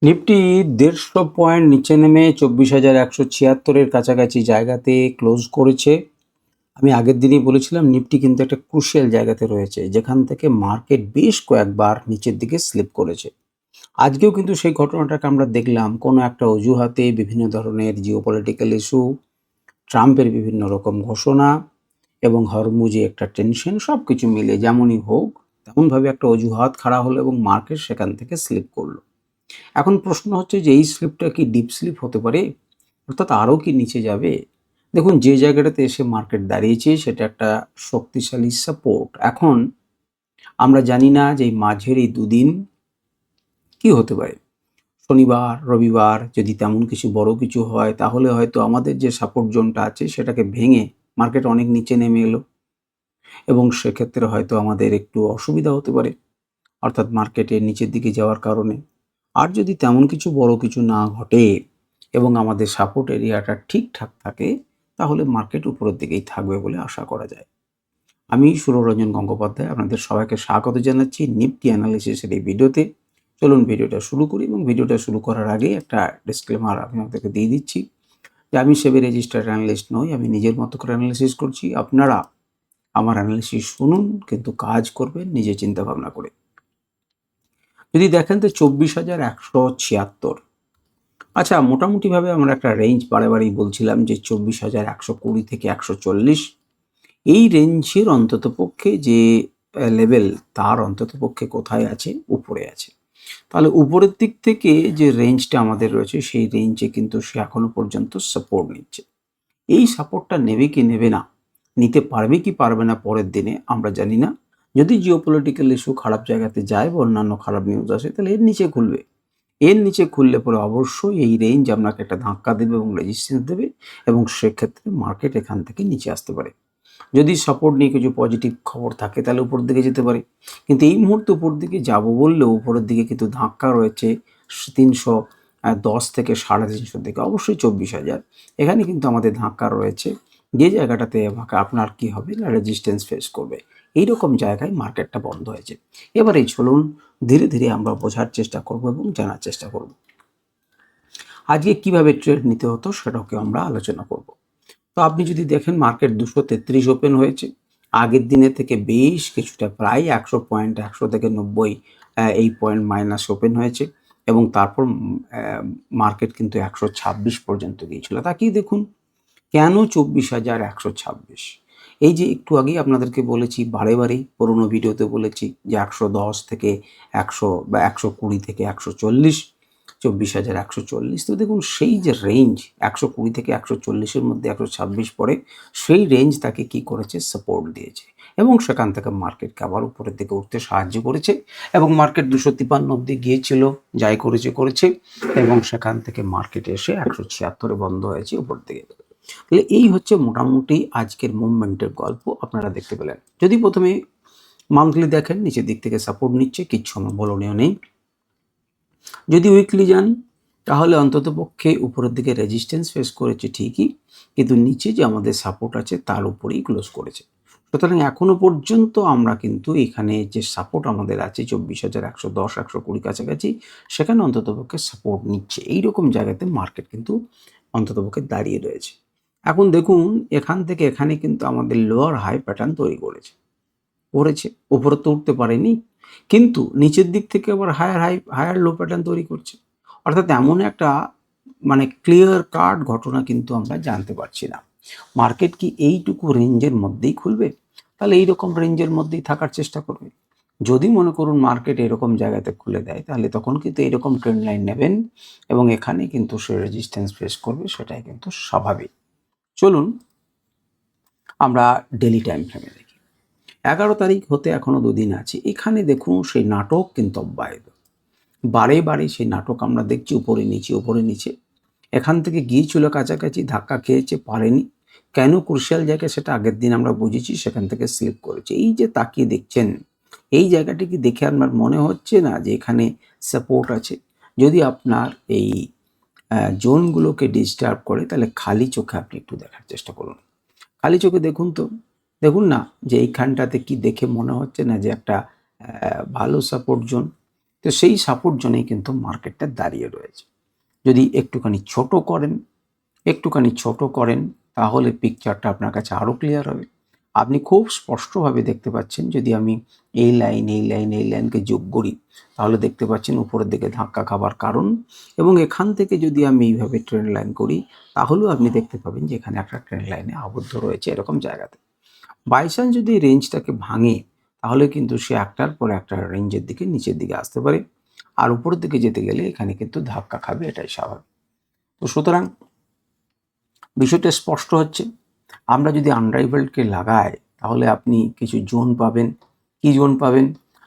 Nifty ১৫০ point নিচে নেমে ২৪,১৭৬ কাছাকাছি জায়গাতে ক্লোজ করেছে। আমি আগের দিনই বলেছিলাম নিফটি কিন্তু একটা ক্রুশিয়াল জায়গাতে রয়েছে, যেখান থেকে মার্কেট বেশ কয়েকবার নিচের দিকে স্লিপ করেছে। আজকেও কিন্তু সেই ঘটনাটাকে আমরা দেখলাম, কোনো একটা অজুহাতে বিভিন্ন ধরনের জিওপলিটিক্যাল ইস্যু, ট্রাম্পের বিভিন্ন রকম ঘোষণা এবং হরমুজে একটা টেনশন, সব কিছু মিলে যেমনই হোক তেমনভাবে একটা অজুহাত খাড়া হলো এবং মার্কেট সেখান থেকে স্লিপ করলো। এখন প্রশ্ন হচ্ছে যে এই স্লিপটা কি ডিপ স্লিপ হতে পারে, অর্থাৎ আরও কি নিচে যাবে? দেখুন, যে জায়গাটাতে এসে মার্কেট দাঁড়িয়েছে সেটা একটা শক্তিশালী সাপোর্ট। এখন আমরা জানি না যে এই মাঝের এই দুদিন কি হতে পারে। শনিবার রবিবার যদি তেমন কিছু বড় কিছু হয়, তাহলে হয়তো আমাদের যে সাপোর্ট জোনটা আছে সেটাকে ভেঙে মার্কেট অনেক নিচে নেমে এলো এবং সেক্ষেত্রে হয়তো আমাদের একটু অসুবিধা হতে পারে, অর্থাৎ মার্কেটের নিচের দিকে যাওয়ার কারণে। আর যদি তেমন কিছু বড় কিছু না ঘটে এবং আমাদের সাপোর্ট এরিয়াটা ঠিকঠাক থাকে, তাহলে মার্কেট উপরের দিকেই থাকবে বলে আশা করা যায়। আমি সুররঞ্জন গঙ্গোপাধ্যায় আপনাদের সবাইকে স্বাগত জানাচ্ছি নিফটি অ্যানালিসিসের এই ভিডিওতে। চলুন ভিডিওটা শুরু করি, এবং ভিডিওটা শুরু করার আগে একটা ডিসক্লেমার আমি আপনাদেরকে দিয়ে দিচ্ছি যে আমি সেবি রেজিস্টার্ড অ্যানালিস্ট নই। আমি নিজের মতো করে অ্যানালিসিস করছি। আপনারা আমার অ্যানালিসিস শুনুন, কিন্তু কাজ করবেন নিজে চিন্তা ভাবনা করে। যদি দেখেন তো ২৪,১৭৬। আচ্ছা, মোটামুটিভাবে আমরা একটা রেঞ্জ বারেবারই বলছিলাম যে ২৪,১২০ থেকে ১৪০, এই রেঞ্জের অন্ততপক্ষে যে লেভেল, তার অন্ততপক্ষে কোথায় আছে? উপরে আছে। তাহলে উপরের দিক থেকে যে রেঞ্জটা আমাদের রয়েছে, সেই রেঞ্জে কিন্তু সে এখনো পর্যন্ত সাপোর্ট নিচ্ছে। এই সাপোর্টটা নেবে কি নেবে না, নিতে পারবে কি পারবে না পরের দিনে আমরা জানি না। যদি জিওপলিটিক্যাল ইস্যু খারাপ জায়গাতে যায় বা অন্যান্য খারাপ নিউজ আসে, তাহলে এর নিচে খুলবে। এর নিচে খুললে পরে অবশ্যই এই রেঞ্জ আপনাকে একটা ধাক্কা দেবে এবং রেজিস্ট্যান্স দেবে, এবং সেক্ষেত্রে মার্কেট এখান থেকে নিচে আসতে পারে। যদি সাপোর্ট নিয়ে কিছু পজিটিভ খবর থাকে তাহলে উপরের দিকে যেতে পারে, কিন্তু এই মুহূর্তে উপর দিকে যাব বললেও উপরের দিকে কিন্তু ধাক্কা রয়েছে ৩১০ থেকে ৩৫০ দিকে, অবশ্যই ২৪,০০০ এখানে কিন্তু আমাদের ধাক্কা রয়েছে। যে জায়গাটাতে আমাকে আপনার কি হবে না, রেজিস্ট্যান্স ফেস করবে। এইরকম জায়গায় মার্কেটটা বন্ধ হয়েছে। এবারে চলুন ধীরে ধীরে আমরা বোঝার চেষ্টা করব এবং জানার চেষ্টা করব আজকে কিভাবে ট্রেড নিতে হতো, সেটাকে আমরা আলোচনা করব। তো আপনি যদি দেখেন মার্কেট 233 ওপেন হয়েছে। আগের দিনের থেকে বেশ কিছুটা, প্রায় 100 পয়েন্ট, 100 থেকে 90 এই পয়েন্ট মাইনাস ওপেন হয়েছে, এবং তারপর মার্কেট কিন্তু 126 পর্যন্ত গিয়েছিল। তাকিয়ে দেখুন কেন 24,126। এই যে একটু আগেই আপনাদেরকে বলেছি, বারে বারেই পুরোনো ভিডিওতে বলেছি যে 110 থেকে 100 বা 120 থেকে 140, 24,140। তো দেখুন সেই যে রেঞ্জ 120 থেকে 140-এর মধ্যে 126 পড়ে, সেই রেঞ্জ তাকে কি করেছে? সাপোর্ট দিয়েছে, এবং সেখান থেকে মার্কেটকে আবার উপরের দিকে উঠতে সাহায্য করেছে, এবং মার্কেট 253 অব্দি গিয়েছিল, যাই করেছে করেছে, এবং সেখান থেকে মার্কেট এসে 176-এ বন্ধ হয়েছে উপর দিকে। তাহলে এই হচ্ছে মোটামুটি আজকের মুভমেন্টের গল্প আপনারা দেখতে পেলেন। যদি প্রথমে মান্থলি দেখেন, নিচের দিক থেকে সাপোর্ট নিচ্ছে, কিচ্ছু আমার বলনীয় নেই। যদি উইকলি যান, তাহলে অন্তত পক্ষে উপরের দিকে রেজিস্ট্যান্স ফেস করেছে ঠিকই, কিন্তু নিচে যে আমাদের সাপোর্ট আছে তার উপরেই ক্লোজ করেছে। সুতরাং এখনো পর্যন্ত আমরা কিন্তু এখানে যে সাপোর্ট আমাদের আছে 24,110, 120 কাছাকাছি, সেখানে অন্ততপক্ষে সাপোর্ট নিচ্ছে। এইরকম জায়গাতে মার্কেট কিন্তু অন্ততপক্ষে দাঁড়িয়ে রয়েছে। এখন দেখুন, এখান থেকে এখানে কিন্তু আমাদের লোয়ার হাই প্যাটার্ন তৈরি করেছে। উপরে তো উঠতে পারেনি, কিন্তু নিচের দিক থেকে আবার হায়ার লো প্যাটার্ন তৈরি করছে। অর্থাৎ এমন একটা ক্লিয়ার কাট ঘটনা কিন্তু আমরা জানতে পারছি না। মার্কেট কি এইটুকু রেঞ্জের মধ্যেই খুলবে? তাহলে এইরকম রেঞ্জের মধ্যেই থাকার চেষ্টা করবে। যদি মনে করুন মার্কেট এরকম জায়গাতে খুলে দেয়, তাহলে তখন কিন্তু এরকম ট্রেন্ড লাইন নেবেন, এবং এখানে কিন্তু সে রেজিস্ট্যান্স ফেস করবে, সেটাই কিন্তু স্বাভাবিক। চলুন আমরা ডেলি টাইম ফ্রেমে দেখি। 11 তারিখ হতে এখনো দুদিন আছে। এখানে দেখুন সেই নাটক কিন্তু অব্যাহত। বারে বারে সেই নাটক আমরা দেখছি, উপরে নিচে উপরে নিচে। এখান থেকে গিয়েছিল কাছাকাছি, ধাক্কা খেয়েছে, পারেনি। কেন ক্রুশিয়াল জায়গা সেটা আগের দিন আমরা বুঝেছি, সেখান থেকে স্লিপ করেছে। এই যে তাকিয়ে দেখছেন, এই জায়গাটি কি দেখে আপনার মনে হচ্ছে না যে এখানে সাপোর্ট আছে? যদি আপনার এই জোনগুলোকে ডিস্টার্ব করে, তাহলে খালি চোখে আপনি একটু দেখার চেষ্টা করুন। খালি চোখে দেখুন তো, দেখুন না যে এইখানটাতে কি দেখে মনে হচ্ছে না যে একটা ভালো সাপোর্ট জোন? তো সেই সাপোর্ট জোনেই কিন্তু মার্কেটটা দাঁড়িয়ে রয়েছে। যদি একটুখানি ছোট করেন তাহলে পিকচারটা আপনার কাছে আরও ক্লিয়ার হবে। আপনি খুব স্পষ্টভাবে দেখতে পাচ্ছেন, যদি আমি এই লাইনকে যোগ করি তাহলে দেখতে পাচ্ছেন উপরের দিকে ধাক্কা খাবার কারণ, এবং এখান থেকে যদি আমি এইভাবে ট্রেন্ড লাইন করি তাহলেও আপনি দেখতে পাবেন যে এখানে একটা ট্রেন্ড লাইনে আবদ্ধ রয়েছে এরকম জায়গাতে। বাই চান্স যদি রেঞ্জটাকে ভাঙে তাহলে কিন্তু সে একটার পর একটা রেঞ্জের দিকে নিচের দিকে আসতে পারে, আর উপরের দিকে যেতে গেলে এখানে কিন্তু ধাক্কা খাবে, এটাই স্বাভাবিক। তো সুতরাং বিষয়টা স্পষ্ট হচ্ছে। আমরা যদি আনরাইভেলকে লাগাই তাহলে আপনি কিছু জোন পাবেন। কি জোন পাবেন?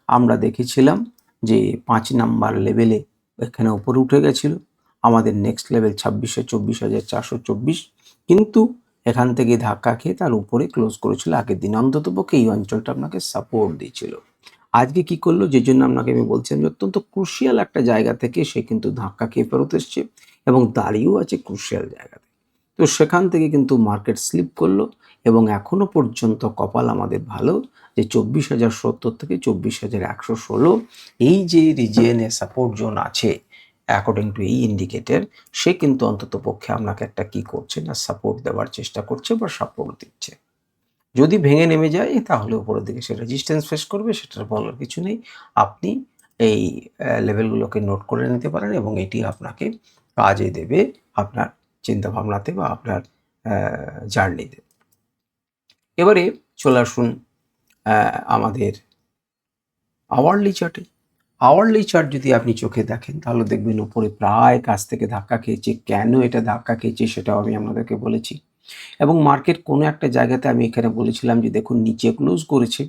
আমরা দেখেছিলাম যে 5 নাম্বার লেভেলে এখানে উপরে উঠে গেছিল আমাদের নেক্সট লেভেল 24,424, কিন্তু এখান থেকে ধাক্কা খেয়ে তার উপরে ক্লোজ করেছিল আগের দিন। অন্ততপক্ষে এই অঞ্চলটা আপনাকে সাপোর্ট দিয়েছিল। আজকে কি করলো, যে জন্য আপনাকে আমি বলছিলাম যে অত্যন্ত ক্রুশিয়াল একটা জায়গা থেকে সে কিন্তু ধাক্কা খেয়ে ফেরত এসছে এবং দাঁড়িয়েও আছে ক্রুশিয়াল জায়গাতে। তো সেখান থেকে কিন্তু মার্কেট স্লিপ করলো এবং এখনো পর্যন্ত কপাল আমাদের ভালো যে 24,070 থেকে 24,116 এই যে রিজিয়নে সাপোর্ট জোন আছে অ্যাকর্ডিং টু এই ইন্ডিকেটর, সে কিন্তু অন্তত পক্ষে আপনাকে একটা কি করছে না সাপোর্ট দেওয়ার চেষ্টা করছে বা সাপোর্ট দিচ্ছে। যদি ভেঙে নেমে যায় তাহলে উপরের দিকে সে রেজিস্ট্যান্স ফেস করবে, সেটার বলার কিছু নেই। আপনি এই লেভেলগুলোকে নোট করে নিতে পারেন এবং এটি আপনাকে কাজে দেবে আপনার চিন্তাভাবনাতে বা আপনার জার্নিতে। এবারে চলে আসুন আমাদের আওয়ারলি চার্টে। আওয়ারলি চার্ট যদি আপনি চোখে দেখেন তাহলে দেখবেন উপরে প্রায় কাছ থেকে ধাক্কা খেয়েছে। কেন এটা ধাক্কা খেয়েছে সেটাও আমি আপনাদেরকে বলেছি, এবং মার্কেট কোনো একটা জায়গাতে আমি এখানে বলেছিলাম যে দেখুন নিচে ক্লোজ করেছে,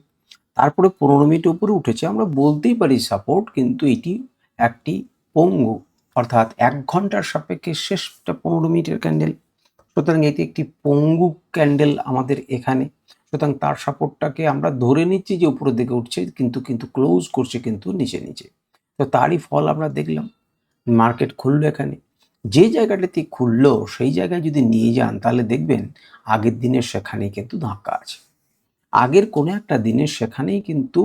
তারপরে 15 মিনিট উপরে উঠেছে। আমরা বলতেই পারি সাপোর্ট, কিন্তু এটি একটি পঙ্গু, অর্থাৎ 1 ঘন্টার সাপেক্ষে শেষটা 15 মিনিটের ক্যান্ডেল। সুতরাং এটি একটি পঙ্গু ক্যান্ডেল আমাদের এখানে। সুতরাং তার সাপোর্টটাকে আমরা ধরে নিচ্ছি যে উপরের দিকে উঠছে, কিন্তু ক্লোজ করছে কিন্তু নিচে। তো তারই ফল আমরা দেখলাম। মার্কেট খুললো এখানে, যে জায়গাটাতে খুললো সেই জায়গায় যদি নিয়ে যান তাহলে দেখবেন আগের দিনের সেখানেই কিন্তু ধাক্কা আছে। আগের কোনো একটা দিনের সেখানেই কিন্তু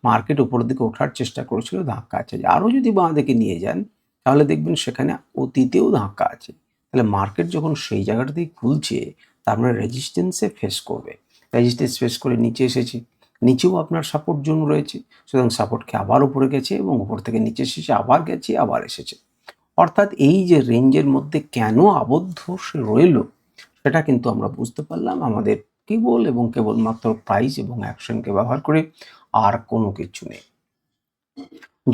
মার্কেট উপরের দিকে ওঠার চেষ্টা করেছিল, ধাক্কা আছে। আরও যদি বাঁ দিকে নিয়ে যান তাহলে দেখবেন সেখানে অতীতেও ধাক্কা আছে। তাহলে মার্কেট যখন সেই জায়গাটাতেই খুলছে তার মানে রেজিস্ট্যান্সে ফেস করবে, রেজিস্ট্যান্স ফেস করে নিচে এসেছে, নিচেও আপনার সাপোর্ট জোন রয়েছে। সুতরাং সাপোর্টকে আবার উপরে গেছে এবং উপর থেকে নিচে এসেছে, আবার গেছে, আবার এসেছে। অর্থাৎ এই যে রেঞ্জের মধ্যে কেন আবদ্ধ সে রইল সেটা কিন্তু আমরা বুঝতে পারলাম আমাদের কেবল এবং কেবলমাত্র প্রাইস এবং অ্যাকশনকে ব্যবহার করে, আর কোনো কিছু নেই।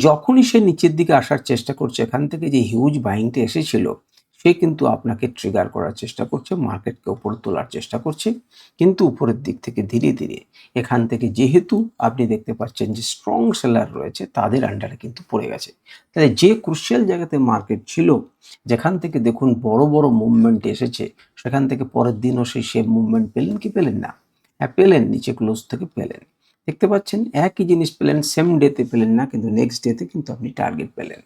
যখনই সে নিচের দিকে আসার চেষ্টা করছে, এখান থেকে যে হিউজ বাইংটা এসেছিল সে কিন্তু আপনাকে ট্রিগার করার চেষ্টা করছে, মার্কেটকে উপরে তোলার চেষ্টা করছে, কিন্তু উপরের দিক থেকে ধীরে ধীরে এখান থেকে যেহেতু আপনি দেখতে পাচ্ছেন যে স্ট্রং সেলার রয়েছে তাদের আন্ডারে কিন্তু পড়ে গেছে। তাহলে যে ক্রুশিয়াল জায়গাতে মার্কেট ছিল, যেখান থেকে দেখুন বড় বড় মুভমেন্ট এসেছে, সেখান থেকে পরের দিনও সেই সেম মুভমেন্ট পেলেন কি পেলেন না? হ্যাঁ পেলেন, নিচে ক্লোজ থেকে পেলেন। দেখতে পাচ্ছেন একই জিনিস পেলেন, সেম ডেতে পেলেন না, কিন্তু নেক্সট ডেতে কিন্তু আপনি টার্গেট পেলেন।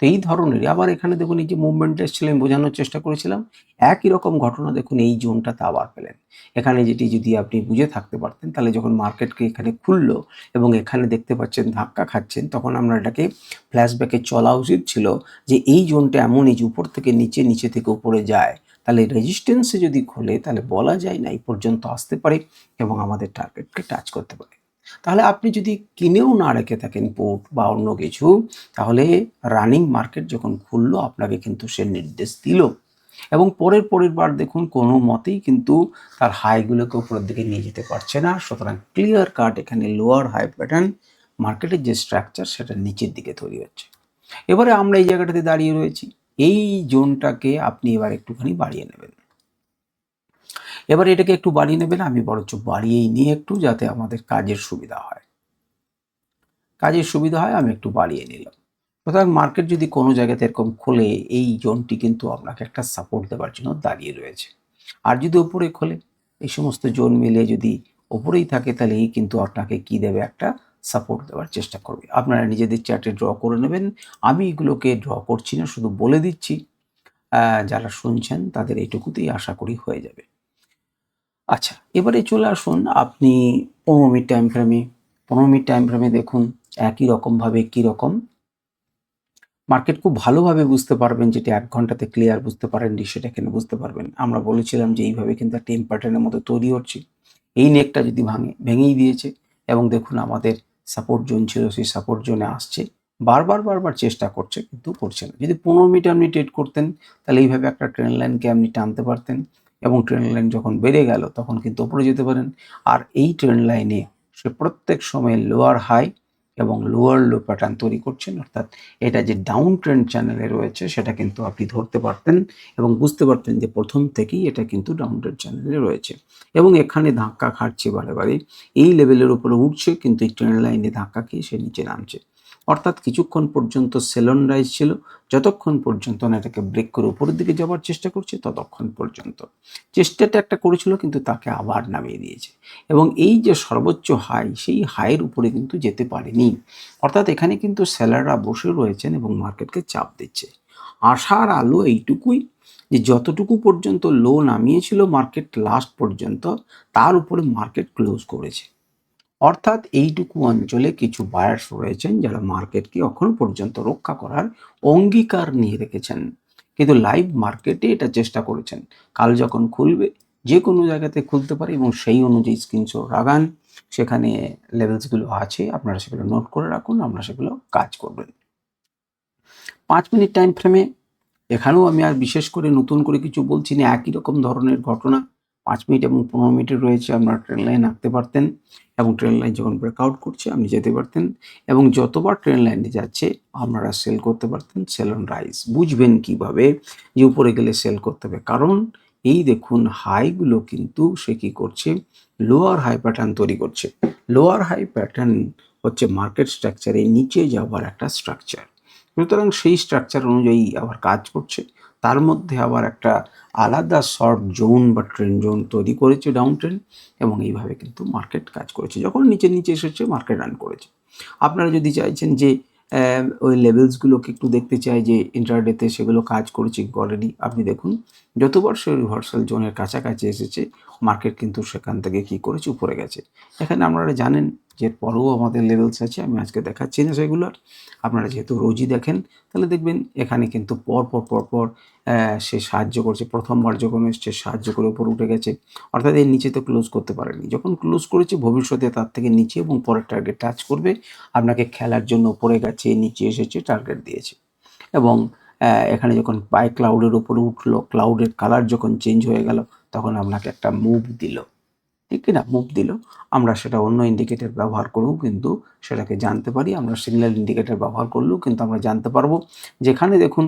তো এই ধরনেরই আবার এখানে দেখুন এই যে মুভমেন্ট এসেছিল, আমি বোঝানোর চেষ্টা করেছিলাম, একই রকম ঘটনা দেখুন এই জোনটাতে আবার পেলেন। এখানে যেটি যদি আপনি বুঝে থাকতে পারতেন তাহলে যখন মার্কেটকে এখানে খুললো এবং এখানে দেখতে পাচ্ছেন ধাক্কা খাচ্ছেন, তখন আমরা এটাকে ফ্ল্যাশব্যাকে চলা উচিত ছিল যে এই জোনটা এমনই যে উপর থেকে নিচে, নিচে থেকে উপরে যায়, তাহলে রেজিস্ট্যান্সে যদি খোলে তাহলে বলা যায় না এই পর্যন্ত আসতে পারে এবং আমাদের টার্গেটকে টাচ করতে পারে। তাহলে আপনি যদি কিনেও না রেখে থাকেন পুট বা অন্য কিছু, তাহলে রানিং মার্কেট যখন খুললো আপনাকে কিন্তু সে নির্দেশ দিল এবং পরের বার দেখুন কোনো মতেই কিন্তু তার হাইগুলোকে উপরের দিকে নিয়ে যেতে পারছে না। সুতরাং ক্লিয়ার কাট এখানে লোয়ার হাই প্যাটার্ন, মার্কেটের যে স্ট্রাকচার সেটা নিচের দিকে তৈরি হচ্ছে। এবারে আমরা এই জায়গাটাতে দাঁড়িয়ে রয়েছি, এই জোনটাকে আপনি এবার একটুখানি বাড়িয়ে নেবেন। এবার এটাকে একটু বাড়িয়ে নেবেন, আমি বরঞ্চ বাড়িয়েই নিই একটু, যাতে আমাদের কাজের সুবিধা হয়। আমি একটু বাড়িয়ে নিলাম। সুতরাং মার্কেট যদি কোনো জায়গাতে এরকম খোলে, এই জোনটি কিন্তু আপনাকে একটা সাপোর্ট দেওয়ার জন্য দাঁড়িয়ে রয়েছে। আর যদি ওপরে খোলে, এই সমস্ত জোন মিলে যদি ওপরেই থাকে তাহলে এই কিন্তু আপনাকে কি দেবে, একটা সাপোর্ট দেওয়ার চেষ্টা করবে। আপনারা নিজেদের চার্টে ড্র করে নেবেন, আমি এগুলোকে ড্র করছি না, শুধু বলে দিচ্ছি। যারা শুনছেন তাদের এইটুকুতেই আশা করি হয়ে যাবে। আচ্ছা, এবারে চলে আসুন আপনি 15 মিনিট টাইম ফ্রেমে। 15 মিনিট টাইম ফ্রেমে দেখুন একই রকমভাবে কীরকম মার্কেট খুব ভালোভাবে বুঝতে পারবেন, যেটা ১ ঘন্টাতে ক্লিয়ার বুঝতে পারেননি সেটা এখানে বুঝতে পারবেন। আমরা বলেছিলাম যে এইভাবে কিন্তু একটা এম প্যাটার্নের মতো তৈরি হচ্ছে। এই নেকটা যদি ভাঙে, ভেঙেই দিয়েছে এবং দেখুন আমাদের সাপোর্ট জোন ছিল, সেই সাপোর্ট জোনে আসছে। বারবার চেষ্টা করছে কিন্তু করছে না। যদি ১৫ মিনিট আপনি ট্রেড করতেন তাহলে এইভাবে একটা ট্রেন্ড লাইনকে আপনি টানতে পারতেন এবং ট্রেন্ড লাইন যখন বেড়ে গেল তখন কিন্তু উপরে যেতে পারেন। আর এই ট্রেন্ড লাইনে সে প্রত্যেক সময় লোয়ার হাই এবং লোয়ার লো প্যাটার্ন তৈরি করছেন, অর্থাৎ এটা যে ডাউন ট্রেন্ড চ্যানেলে রয়েছে সেটা কিন্তু আপনি ধরতে পারতেন এবং বুঝতে পারতেন যে প্রথম থেকেই এটা কিন্তু ডাউন ট্রেন্ড চ্যানেলে রয়েছে এবং এখানে ধাক্কা খাচ্ছে বারে এই লেভেলের উপরে উঠছে কিন্তু এই ট্রেন্ড লাইনে ধাক্কা খেয়ে সে নিচে নামছে। অর্থাৎ কিছুক্ষণ পর্যন্ত সেল অন রাইজ ছিল, যতক্ষণ পর্যন্ত না এটাকে ব্রেক করে উপরের দিকে যাওয়ার চেষ্টা করছে ততক্ষণ পর্যন্ত। চেষ্টাটা একটা করেছিল কিন্তু তাকে আবার নামিয়ে দিয়েছে এবং এই যে সর্বোচ্চ হাই, সেই হাইয়ের উপরে কিন্তু যেতে পারেনি। অর্থাৎ এখানে কিন্তু সেলাররা বসে রয়েছেন এবং মার্কেটকে চাপ দিচ্ছে। আশার আলো এইটুকুই যে যতটুকু পর্যন্ত লো নামিয়েছিল মার্কেট লাস্ট পর্যন্ত, তার উপরে মার্কেট ক্লোজ করেছে। অর্থাৎ এইটুকু অঞ্চলে কিছু বায়ার্স রয়েছেন যারা মার্কেটকে এখনো পর্যন্ত রক্ষা করার অঙ্গীকার নিয়ে রেখেছেন, কিন্তু লাইভ মার্কেটে এটা চেষ্টা করেছেন কাল যখন খুলবে যে কোনো জায়গাতে খুলতে পারে এবং সেই অনুযায়ী স্ক্রিনশট লাগান, সেখানে লেভেলসগুলো আছে, আপনারা সেগুলো নোট করে রাখুন, আমরা সেগুলো কাজ করবেন। 5 মিনিট টাইম ফ্রেমে এখানেও আমি আর বিশেষ করে নতুন করে কিছু বলছি না, একই রকম ধরনের ঘটনা ৫ মিনিট এবং ১৫ মিনিটের রয়েছে। আপনারা ট্রেন লাইন আঁকতে পারতেন এবং ট্রেন লাইন যখন ব্রেকআউট করছে আপনি যেতে পারতেন এবং যতবার ট্রেন লাইনে যাচ্ছে আপনারা সেল করতে পারতেন, সেল অন রাইজ। বুঝবেন কিভাবে যে উপরে গেলে সেল করতে হবে, কারণ এই দেখুন হাইগুলো কিন্তু সে কি করছে, লোয়ার হাই প্যাটার্ন তৈরি করছে। লোয়ার হাই প্যাটার্ন হচ্ছে মার্কেট স্ট্রাকচারে নিচে যাওয়ার একটা স্ট্রাকচার, সুতরাং সেই স্ট্রাকচার অনুযায়ী আবার কাজ করছে। তার মধ্যে আবার একটা আলাদা শর্ট জোন বা ট্রেন্ড জোন তৈরি করেছে ডাউন ট্রেন্ড এবং এইভাবে কিন্তু মার্কেট কাজ করেছে। যখন নিচে এসেছে মার্কেট রান করেছে। আপনারা যদি চাইছেন যে ওই লেভেলসগুলোকে একটু দেখতে চাই যে ইন্টারডেতে সেগুলো কাজ করেছে কি করেনি, আপনি দেখুন যতবার সে রিভার্সাল জোনের কাছাকাছি এসেছে মার্কেট কিন্তু সেখান থেকে কি করেছে, উপরে গেছে। এখানে আপনারা জানেন যে পরেও আমাদের লেভেলস আছে, আমি আজকে দেখাচ্ছি না সেগুলো। আপনারা যেহেতু রোজই দেখেন তাহলে দেখবেন এখানে কিন্তু পর সে সাহায্য করছে। প্রথমবার যখন এসছে সাহায্য করে উপরে উঠে গেছে, অর্থাৎ এর নিচে তো ক্লোজ করতে পারেনি। যখন ক্লোজ করেছে ভবিষ্যতে তার থেকে নিচে এবং পরের টার্গেট টাচ করবে, আপনাকে খেলার জন্য উপরে গেছে, নিচে এসেছে, টার্গেট দিয়েছে এবং এখানে যখন বাই ক্লাউডের উপরে উঠলো, ক্লাউডের কালার যখন চেঞ্জ হয়ে গেল তখন আপনাকে একটা মুভ দিল, ঠিক কি না? মুভ দিল। আমরা সেটা অন্য ইন্ডিকেটর ব্যবহার করেও কিন্তু সেটাকে জানতে পারি। আমরা সিগন্যাল ইন্ডিকেটর ব্যবহার করলেও কিন্তু আমরা জানতে পারবো। যেখানে দেখুন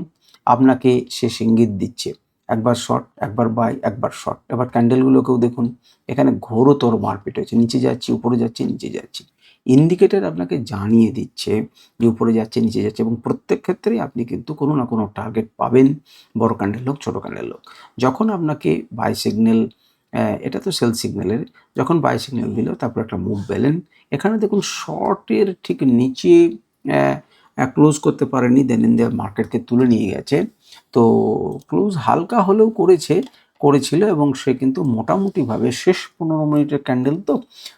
আপনাকে সে ইঙ্গিত দিচ্ছে, একবার শর্ট, একবার বাই, একবার শর্ট। এবার ক্যান্ডেলগুলোকেও দেখুন, এখানে ঘোরতর মারপিট হয়েছে। নিচে যাচ্ছি, উপরে যাচ্ছি, নিচে যাচ্ছি। ইন্ডিকেটর আপনাকে জানিয়ে দিচ্ছে যে উপরে যাচ্ছে, নিচে যাচ্ছে এবং প্রত্যেক ক্ষেত্রেই আপনি কিন্তু কোনো না কোনো টার্গেট পাবেন, বড় ক্যান্ডেল হোক, ছোট ক্যান্ডেল হোক। যখন আপনাকে বাই সিগন্যাল, এটা তো সেল সিগন্যালের, যখন বাই সিগন্যাল দিল তারপর একটা মুভ পেলেন। এখানে দেখুন শর্টের ঠিক নিচে ক্লোজ করতে পারেনি, দেন ইন দ্য মার্কেটকে তুলে নিয়ে গেছে। তো ক্লোজ হালকা হলেও করেছিল এবং সে কিন্তু মোটামুটিভাবে শেষ ১৫ মিনিটের ক্যান্ডেল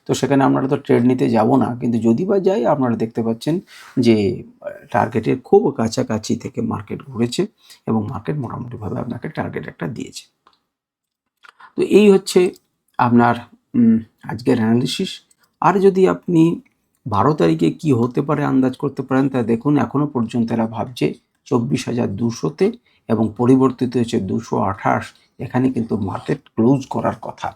তো সেখানে আপনারা তো ট্রেড নিতে যাব না, কিন্তু যদি বা যাই আপনারা দেখতে পাচ্ছেন যে টার্গেটের খুব কাছাকাছি থেকে মার্কেট ঘুরেছে এবং মার্কেট মোটামুটিভাবে আপনাকে টার্গেট একটা দিয়েছে। তো এই হচ্ছে আপনার আজকের অ্যানালিসিস। আর যদি আপনি ১২ তারিখে কি হতে পারে আন্দাজ করতে পারেন তা দেখুন, এখনো পর্যন্ত এরা ভাবছে ২৪,২০০-তে এবং পরিবর্তিত হয়েছে ২২৮। এখানে কিন্তু মার্কেট ক্লোজ করার কথা,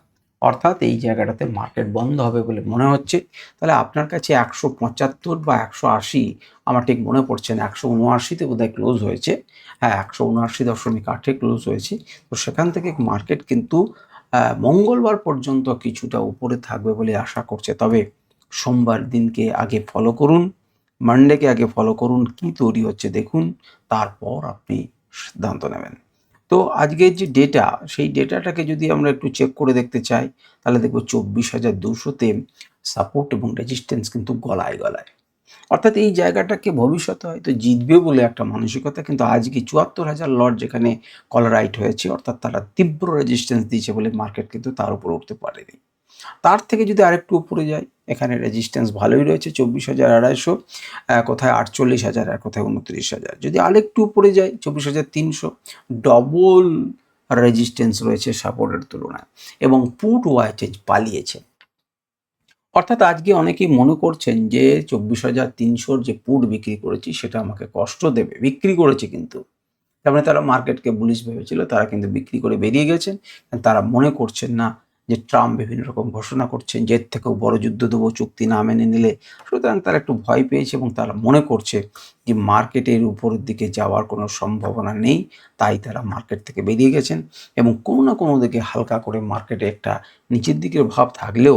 অর্থাৎ এই জায়গাটাতে মার্কেট বন্ধ হবে বলে মনে হচ্ছে। তাহলে আপনার কাছে ১৭৫ বা ১৮০, আমার ঠিক মনে পড়ছে না, ১৭৯তে বোধহয় ক্লোজ হয়েছে। হ্যাঁ, ১৭৯.৮ ক্লোজ হয়েছে। তো সেখান থেকে মার্কেট কিন্তু মঙ্গলবার পর্যন্ত কিছুটা উপরে থাকবে বলে আশা করছে। তবে সোমবার দিনকে আগে ফলো করুন, মানডেকে আগে ফলো করুন, কি তৈরি হচ্ছে দেখুন, তারপর আপনি সিদ্ধান্ত নেবেন। তো আজকের যে ডেটা, সেই ডেটাটাকে যদি আমরা একটু চেক করে দেখতে চাই তাহলে দেখব ২৪,২০০-তে সাপোর্ট এবং রেজিস্ট্যান্স কিন্তু গলায়। অর্থাৎ এই জায়গাটাকে ভবিষ্যতে হয়তো জিতবে বলে একটা মানসিকতা, কিন্তু আজকে ৭৪,০০০ লট যেখানে কলারাইট হয়েছে, অর্থাৎ তারা তীব্র রেজিস্ট্যান্স দিয়েছে বলে মার্কেট কিন্তু তার উপরে উঠতে পারেনি। তার থেকে যদি আরেকটু উপরে যায় এখানে রেজিস্ট্যান্স ভালোই রয়েছে 24,250, কোথায় 48,000 আর কোথায় 29,000। যদি আরেকটু উপরে যায় 24,300, ডবল রেজিস্ট্যান্স রয়েছে সাপোর্টের তুলনায়, এবং পুট ওয়াইটেজ পালিয়েছে। অর্থাৎ আজকে অনেকেই মনে করছেন যে 24,300 যে পুট বিক্রি করেছি সেটা আমাকে কষ্ট দেবে, বিক্রি করেছে কিন্তু, তার মানে তারা মার্কেটকে বুলিশ ভেবেছিল, তারা কিন্তু বিক্রি করে বেরিয়ে গেছেন। তারা মনে করছেন না যে ট্রাম্প বিভিন্ন রকম ঘোষণা করছেন যে এর থেকেও বড় যুদ্ধ দেবো চুক্তি না মেনে নিলে। সুতরাং তারা একটু ভয় পেয়েছে এবং তারা মনে করছে যে মার্কেটের উপরের দিকে যাওয়ার কোনো সম্ভাবনা নেই, তাই তারা মার্কেট থেকে বেরিয়ে গেছেন। এবং কোনো না কোনো দিকে হালকা করে মার্কেটে একটা নিচের দিকের ভাব থাকলেও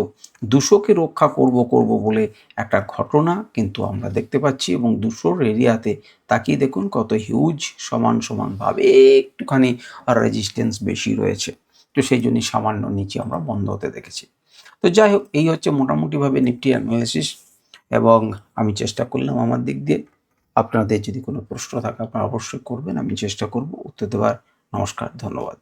200কে রক্ষা করব বলে একটা ঘটনা কিন্তু আমরা দেখতে পাচ্ছি, এবং 200 এরিয়াতে তাকিয়ে দেখুন কত হিউজ সমানভাবে একটুখানি রেজিস্ট্যান্স বেশি রয়েছে। তো সেই জন্যই সামান্য নিচে আমরা বন্ধ হতে দেখেছি। তো যাই হোক, এই হচ্ছে মোটামুটিভাবে নিফটি অ্যানালিসিস, এবং আমি চেষ্টা করলাম আমার দিক দিয়ে। আপনাদের যদি কোনো প্রশ্ন থাকে আপনারা অবশ্যই করবেন, আমি চেষ্টা করব উত্তর দেওয়ার। নমস্কার, ধন্যবাদ।